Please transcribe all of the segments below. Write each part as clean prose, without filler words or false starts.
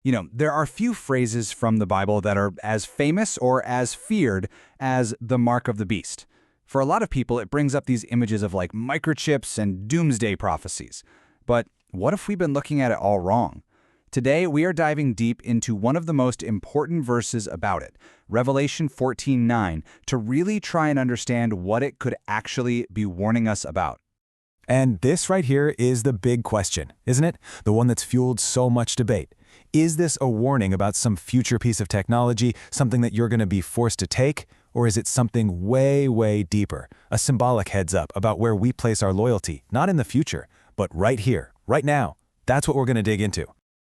There are few phrases from the Bible that are as famous or as feared as the mark of the beast. For a lot of people, it brings up these images of like microchips and doomsday prophecies. But what if we've been looking at it all wrong? Today, we are diving deep into one of the most important verses about it, Revelation 14:9, to really try and understand what it could actually be warning us about. And this right here is the big question, isn't it? The one that's fueled so much debate. Is this a warning about some future piece of technology, something that you're going to be forced to take? Or is it something way, way deeper, a symbolic heads up about where we place our loyalty, not in the future, but right here, right now? That's what we're going to dig into.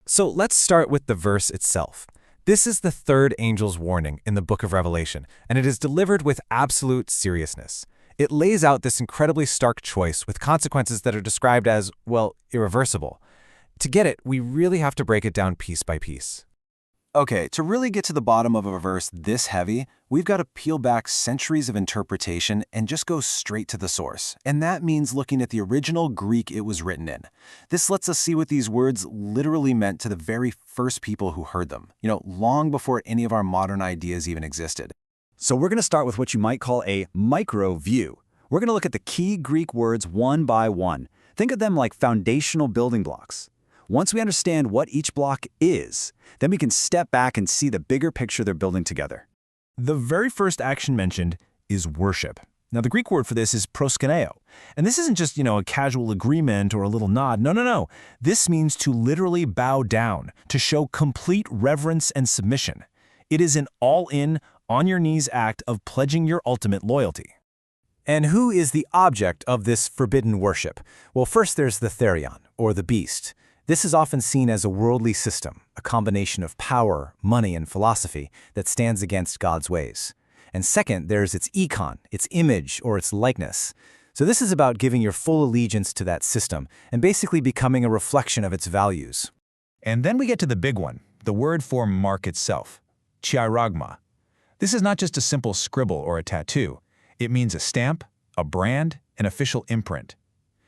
So let's start with the verse itself. This is the third angel's warning in the book of Revelation, and it is delivered with absolute seriousness. It lays out this incredibly stark choice with consequences that are described as, well, irreversible. To get it, we really have to break it down piece by piece. Okay, to really get to the bottom of a verse this heavy, we've got to peel back centuries of interpretation and just go straight to the source. And that means looking at the original Greek it was written in. This lets us see what these words literally meant to the very first people who heard them, long before any of our modern ideas even existed. So we're going to start with what you might call a micro view. We're going to look at the key Greek words one by one. Think of them like foundational building blocks. Once we understand what each block is, then we can step back and see the bigger picture they're building together. The very first action mentioned is worship. Now, the Greek word for this is proskuneo. And this isn't just, a casual agreement or a little nod. No. This means to literally bow down, to show complete reverence and submission. It is an all-in, on-your-knees act of pledging your ultimate loyalty. And who is the object of this forbidden worship? Well, first there's the therion, or the beast. This is often seen as a worldly system, a combination of power, money, and philosophy that stands against God's ways. And second, there's its icon, its image, or its likeness. So this is about giving your full allegiance to that system and basically becoming a reflection of its values. And then we get to the big one, the word for mark itself, chiragma. This is not just a simple scribble or a tattoo. It means a stamp, a brand, an official imprint.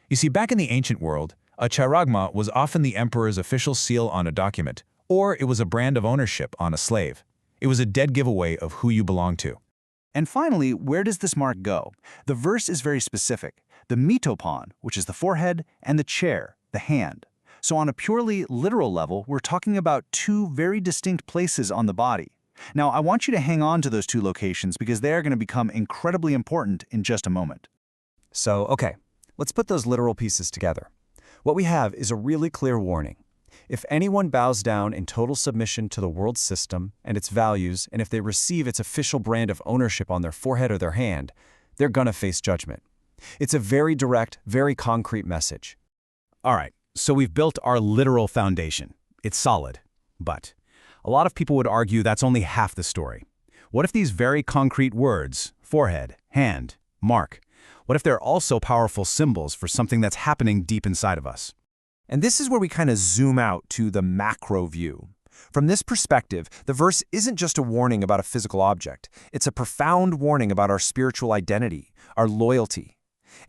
You see, back in the ancient world, a chiragma was often the emperor's official seal on a document, or it was a brand of ownership on a slave. It was a dead giveaway of who you belonged to. And finally, where does this mark go? The verse is very specific. The metopon, which is the forehead, and the chair, the hand. So on a purely literal level, we're talking about two very distinct places on the body. Now, I want you to hang on to those two locations because they are going to become incredibly important in just a moment. So, okay, let's put those literal pieces together. What we have is a really clear warning. If anyone bows down in total submission to the world system and its values, and if they receive its official brand of ownership on their forehead or their hand, they're gonna face judgment. It's a very direct, very concrete message. All right, so we've built our literal foundation. It's solid. But a lot of people would argue that's only half the story. What if these very concrete words, forehead, hand, mark, what if they're also powerful symbols for something that's happening deep inside of us? And this is where we kind of zoom out to the macro view. From this perspective, the verse isn't just a warning about a physical object. It's a profound warning about our spiritual identity, our loyalty.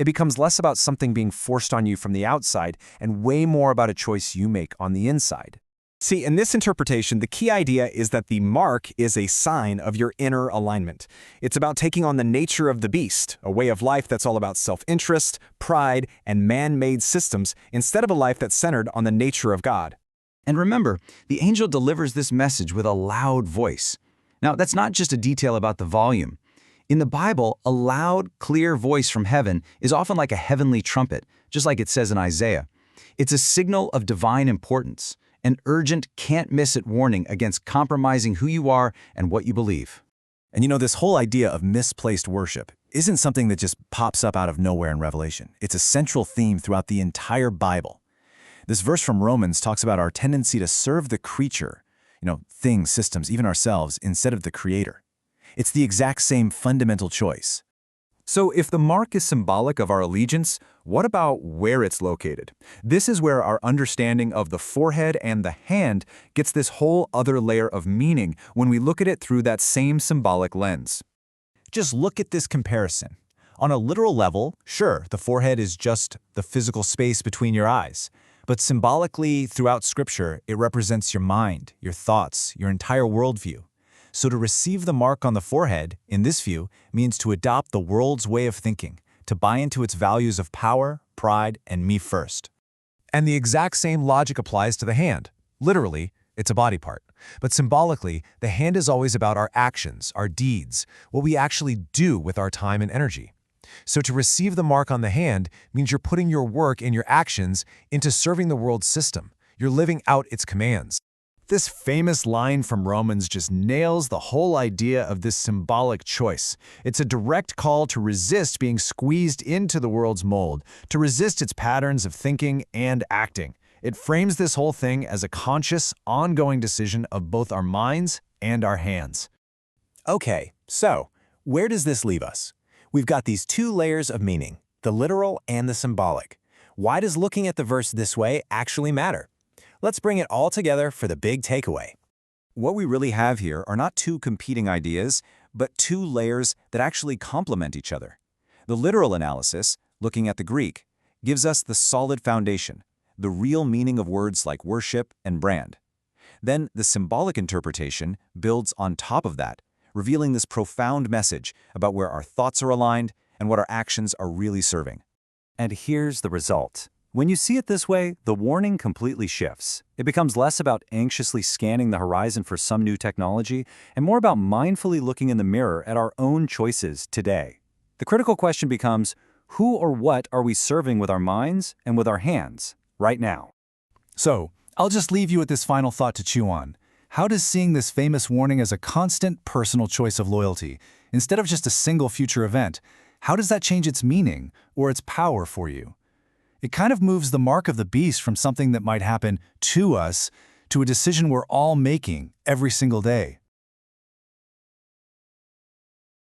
It becomes less about something being forced on you from the outside and way more about a choice you make on the inside. See, in this interpretation, the key idea is that the mark is a sign of your inner alignment. It's about taking on the nature of the beast, a way of life that's all about self-interest, pride, and man-made systems, instead of a life that's centered on the nature of God. And remember, the angel delivers this message with a loud voice. Now, that's not just a detail about the volume. In the Bible, a loud, clear voice from heaven is often like a heavenly trumpet, just like it says in Isaiah. It's a signal of divine importance. An urgent, can't-miss-it warning against compromising who you are and what you believe. And this whole idea of misplaced worship isn't something that just pops up out of nowhere in Revelation. It's a central theme throughout the entire Bible. This verse from Romans talks about our tendency to serve the creature, things, systems, even ourselves, instead of the Creator. It's the exact same fundamental choice. So if the mark is symbolic of our allegiance, what about where it's located? This is where our understanding of the forehead and the hand gets this whole other layer of meaning when we look at it through that same symbolic lens. Just look at this comparison. On a literal level, sure, the forehead is just the physical space between your eyes. But symbolically, throughout Scripture, it represents your mind, your thoughts, your entire worldview. So to receive the mark on the forehead, in this view, means to adopt the world's way of thinking, to buy into its values of power, pride, and me first. And the exact same logic applies to the hand. Literally, it's a body part. But symbolically, the hand is always about our actions, our deeds, what we actually do with our time and energy. So to receive the mark on the hand means you're putting your work and your actions into serving the world's system. You're living out its commands. This famous line from Romans just nails the whole idea of this symbolic choice. It's a direct call to resist being squeezed into the world's mold, to resist its patterns of thinking and acting. It frames this whole thing as a conscious, ongoing decision of both our minds and our hands. Okay, so where does this leave us? We've got these two layers of meaning, the literal and the symbolic. Why does looking at the verse this way actually matter? Let's bring it all together for the big takeaway. What we really have here are not two competing ideas, but two layers that actually complement each other. The literal analysis, looking at the Greek, gives us the solid foundation, the real meaning of words like worship and brand. Then the symbolic interpretation builds on top of that, revealing this profound message about where our thoughts are aligned and what our actions are really serving. And here's the result. When you see it this way, the warning completely shifts. It becomes less about anxiously scanning the horizon for some new technology and more about mindfully looking in the mirror at our own choices today. The critical question becomes, who or what are we serving with our minds and with our hands right now? So, I'll just leave you with this final thought to chew on. How does seeing this famous warning as a constant personal choice of loyalty, instead of just a single future event, how does that change its meaning or its power for you? It kind of moves the mark of the beast from something that might happen to us to a decision we're all making every single day.